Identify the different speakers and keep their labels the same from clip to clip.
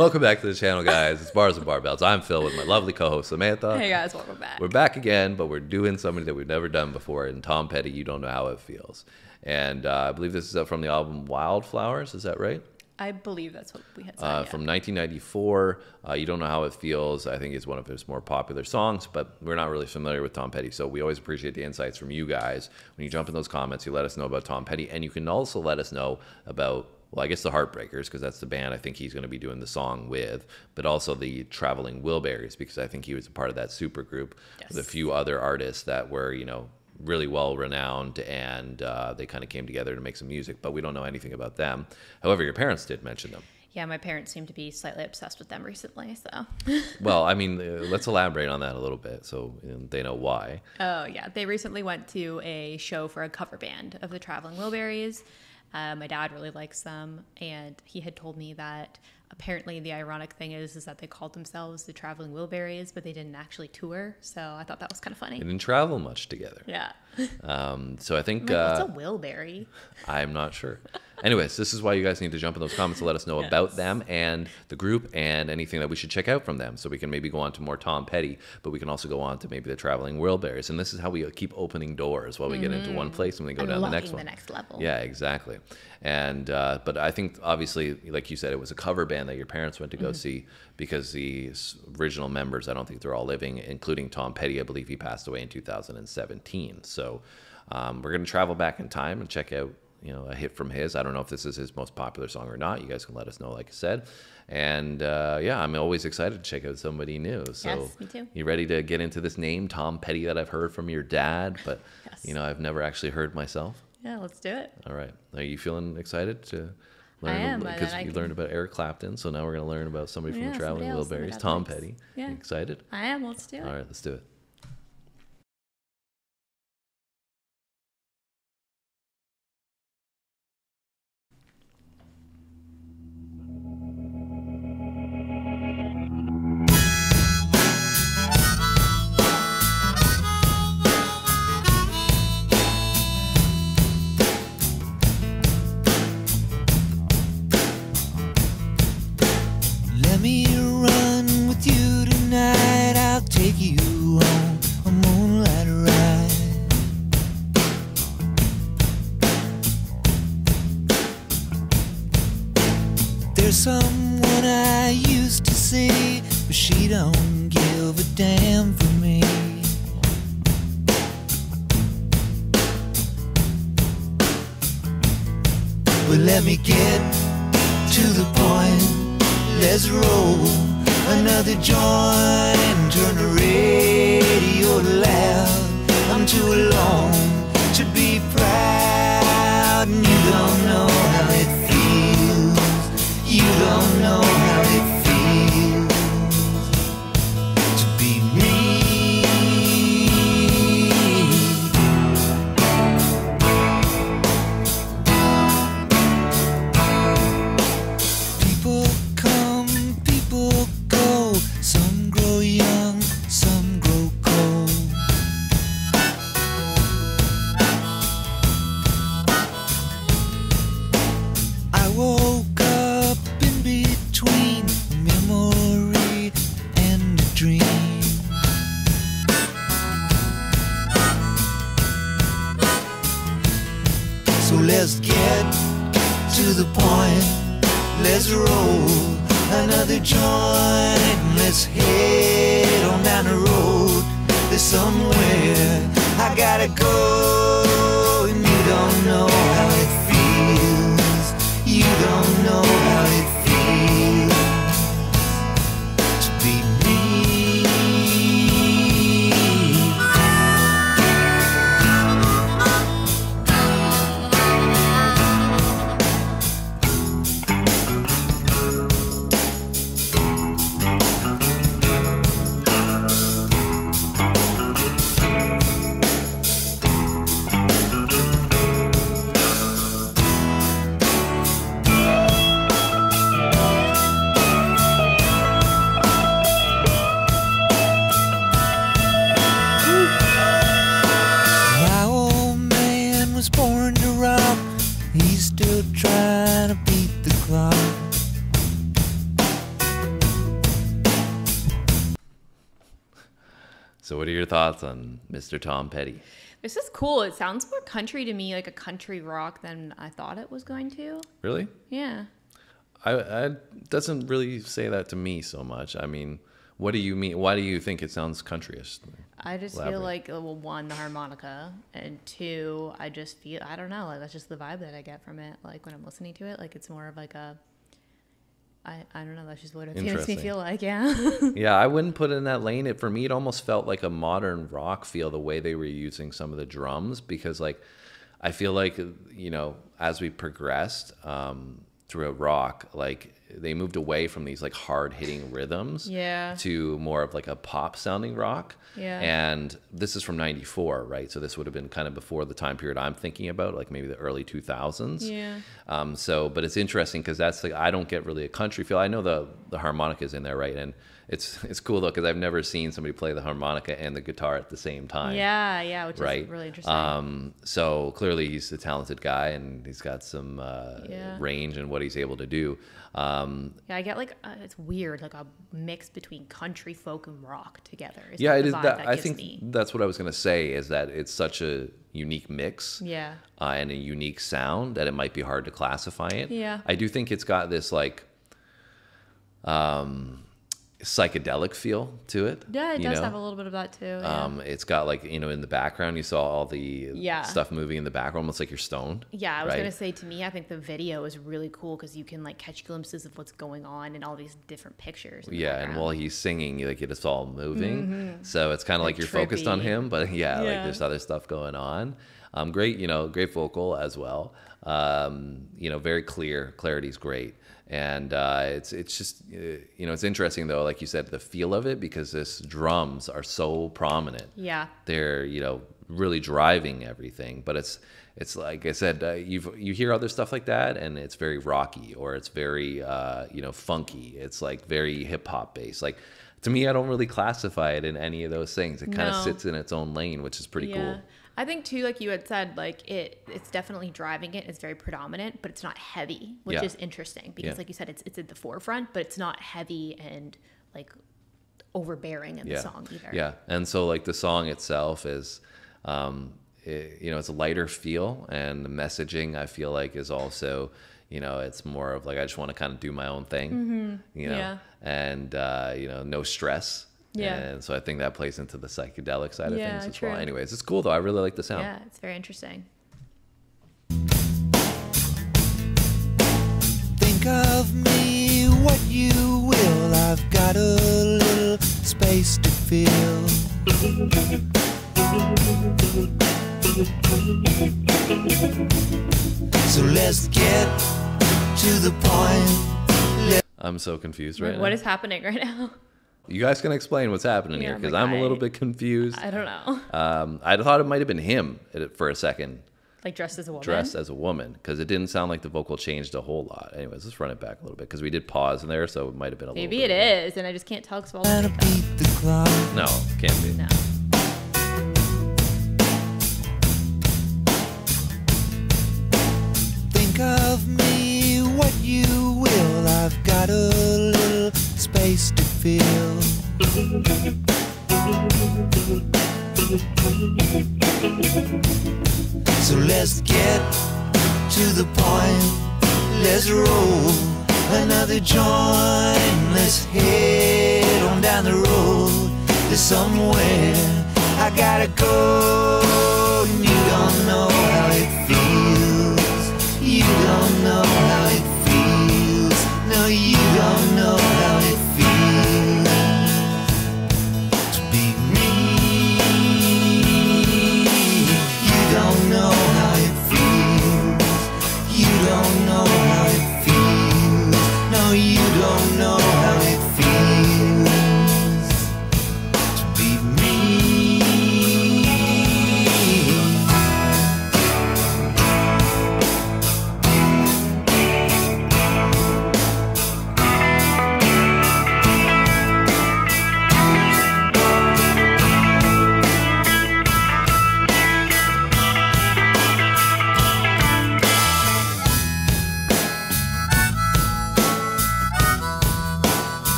Speaker 1: Welcome back to the channel, guys. It's Bars and Barbells. I'm Phil with my lovely co-host Samantha.
Speaker 2: Hey guys, welcome back.
Speaker 1: We're back again, but we're doing something that we've never done before. And Tom Petty, You Don't Know How It Feels. And I believe this is from the album Wildflowers. Is that right?
Speaker 2: I believe that's what we had said.
Speaker 1: From 1994. You Don't Know How It Feels. I think is one of his more popular songs, but we're not really familiar with Tom Petty. So we always appreciate the insights from you guys. When you jump in those comments, you let us know about Tom Petty. And you can also let us know about, well, I guess the Heartbreakers, because that's the band I think he's going to be doing the song with, but also the Traveling Wilburys, because I think he was a part of that super group with a few other artists that were, you know, really well renowned, and they kind of came together to make some music, but we don't know anything about them. However, your parents did mention them.
Speaker 2: Yeah, my parents seem to be slightly obsessed with them recently, so.
Speaker 1: Well, I mean, let's elaborate on that a little bit so they know why.
Speaker 2: Oh, yeah. They recently went to a show for a cover band of the Traveling Wilburys. My dad really likes them, and he had told me that apparently the ironic thing is that they called themselves the Traveling Wilburys, but they didn't actually tour, so I thought that was kind of funny.
Speaker 1: They didn't travel much together.
Speaker 2: Yeah.
Speaker 1: So I think...
Speaker 2: what's a Wilbury?
Speaker 1: I'm not sure. Anyways, this is why you guys need to jump in those comments and let us know about them and the group and anything that we should check out from them. So we can maybe go on to more Tom Petty, but we can also go on to maybe the Traveling Wilburys. And this is how we keep opening doors while we get into one place and we go down the next one.
Speaker 2: The next level.
Speaker 1: Yeah, exactly. And but I think obviously, like you said, it was a cover band that your parents went to go see, because the original members, I don't think they're all living, including Tom Petty. I believe he passed away in 2017. So we're going to travel back in time and check out, you know, a hit from his. I don't know if this is his most popular song or not. You guys can let us know, like I said. And yeah, I'm always excited to check out somebody new. So
Speaker 2: yes, me too.
Speaker 1: You ready to get into this name, Tom Petty, that I've heard from your dad, but you know, I've never actually heard myself?
Speaker 2: Yeah, let's do it.
Speaker 1: All right. Are you feeling excited to learn?
Speaker 2: I am.
Speaker 1: Because you learned about Eric Clapton, so now we're going to learn about somebody from the Traveling Wilburys, Tom Petty.
Speaker 2: Yeah.
Speaker 1: You excited?
Speaker 2: I am. Let's do it.
Speaker 1: All right, let's do it.
Speaker 3: Let me run with you tonight. I'll take you on a moonlight ride. There's someone I used to see, but she don't give a damn for me. But let me get to the point. Let's roll another joint and turn the radio loud. I'm too alone to be proud, and you don't know how it feels. You don't know how it feels to be me. People people go, some grow young, some grow cold. I woke up in between a memory and a dream. So let's get to the point, let's roll another joint, let's head on down the road. There's somewhere I gotta go, and you don't know how it feels. You don't know how it feels to be me.
Speaker 1: So what are your thoughts on Mr. Tom Petty?
Speaker 2: This is cool. It sounds more country to me, like a country rock, than I thought it was going to.
Speaker 1: Really?
Speaker 2: Yeah.
Speaker 1: I doesn't really say that to me so much. I mean, what do you mean? Why do you think it sounds countryish?
Speaker 2: I just feel like, well, one, the harmonica, and two, I just feel, I don't know, like that's just the vibe that I get from it. Like when I'm listening to it, like it's more of like a, I don't know, that's just what it makes me feel like, yeah.
Speaker 1: Yeah, I wouldn't put it in that lane. For me, it almost felt like a modern rock feel, the way they were using some of the drums, because like, I feel like, you know, as we progressed through a rock, like they moved away from these like hard hitting rhythms to more of like a pop sounding rock. Yeah. And this is from 94, right? So this would have been kind of before the time period I'm thinking about, like maybe the early 2000s.
Speaker 2: Yeah.
Speaker 1: But it's interesting because that's like, I don't get really a country feel. I know the harmonica is in there, right? And it's cool though, because I've never seen somebody play the harmonica and the guitar at the same time.
Speaker 2: Yeah, which is really interesting.
Speaker 1: So clearly he's a talented guy, and he's got some range in what he's able to do.
Speaker 2: I get like it's weird, like a mix between country, folk, and rock together.
Speaker 1: Yeah, it is. I think that's what I was gonna say, is that it's such a unique mix, and a unique sound that it might be hard to classify it.
Speaker 2: Yeah,
Speaker 1: I do think it's got this like psychedelic feel to it.
Speaker 2: Yeah, it does have a little bit of that too. Yeah.
Speaker 1: It's got like, you know, in the background you saw all the stuff moving in the background, almost like you're stoned.
Speaker 2: Yeah, I was gonna say, to me, I think the video is really cool because you can like catch glimpses of what's going on in all these different pictures.
Speaker 1: Yeah, and while he's singing, like it's all moving, so it's kind of like you're focused on him, but like there's other stuff going on. Great, you know, great vocal as well. You know, very clear. Clarity's great. And it's just, you know, it's interesting though, like you said, the feel of it, because this drums are so prominent. Yeah, they're, you know, really driving everything. But it's like I said, you hear other stuff like that, and it's very rocky, or it's very you know, funky. It's like very hip hop based. Like to me, I don't really classify it in any of those things. It kind of sits in its own lane, which is pretty cool.
Speaker 2: I think too, like you had said, like it's definitely driving it. It's very predominant, but it's not heavy, which is interesting because, like you said, it's at the forefront, but it's not heavy and like overbearing in the song either.
Speaker 1: Yeah, and so like the song itself is, you know, it's a lighter feel, and the messaging I feel like is also, you know, it's more of like I just want to kind of do my own thing, you know, and you know, no stress. Yeah. And so I think that plays into the psychedelic side of things as well. Anyways, it's cool though. I really like the sound.
Speaker 2: Yeah, it's very interesting.
Speaker 3: Think of me what you will. I've got a little space to fill. So let's get to the point.
Speaker 1: I'm so confused right now.
Speaker 2: What is happening right now?
Speaker 1: You guys can explain what's happening here, because I'm a little bit confused.
Speaker 2: I don't know.
Speaker 1: I thought it might have been him for a second.
Speaker 2: Like dressed as a woman?
Speaker 1: Dressed as a woman, because it didn't sound like the vocal changed a whole lot. Anyways, let's run it back a little bit, because we did pause in there, so it might have been a little bit.
Speaker 2: Maybe it is, and I just can't tell because of all the
Speaker 3: makeup.
Speaker 1: No, can't be.
Speaker 2: No.
Speaker 3: Think of me what you will. I've got a little space to fill. So let's get to the point. Let's roll another joint. Let's head on down the road. There's somewhere I gotta go, and you don't know how it feels. You don't know how it feels. No, you don't know how it feels to be me. You don't know how it feels. You don't know how it feels. No, you don't know how it feels to be me.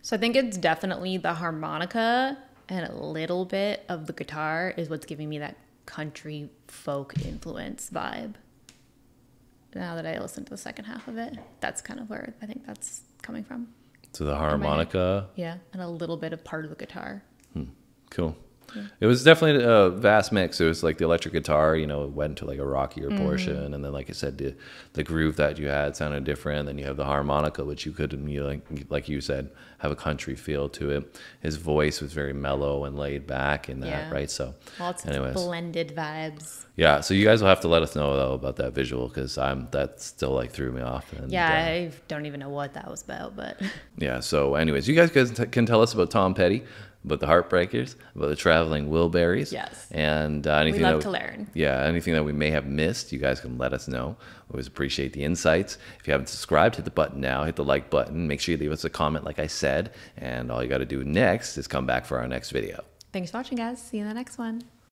Speaker 2: So I think it's definitely the harmonica and a little bit of the guitar is what's giving me that country folk influence vibe. Now that I listen to the second half of it, that's kind of where I think that's coming from.
Speaker 1: So the harmonica.
Speaker 2: Yeah, and a little bit of part of the guitar.
Speaker 1: Cool. Yeah. It was definitely a vast mix. It was like the electric guitar, you know, it went to like a rockier portion, and then like I said, the groove that you had sounded different. Then you have the harmonica, which you could, like you said, have a country feel to it. His voice was very mellow and laid back in that, right? So,
Speaker 2: lots of blended vibes.
Speaker 1: Yeah, so you guys will have to let us know though about that visual, because that still like threw me off. And,
Speaker 2: I don't even know what that was about, but
Speaker 1: yeah. So, anyways, you guys can tell us about Tom Petty, about the Heartbreakers, about the Traveling Wilburys.
Speaker 2: Yes.
Speaker 1: And anything
Speaker 2: we love to learn.
Speaker 1: Yeah, anything that we may have missed, you guys can let us know. We always appreciate the insights. If you haven't subscribed, hit the button now. Hit the like button. Make sure you leave us a comment, like I said. And all you got to do next is come back for our next video.
Speaker 2: Thanks for watching, guys. See you in the next one.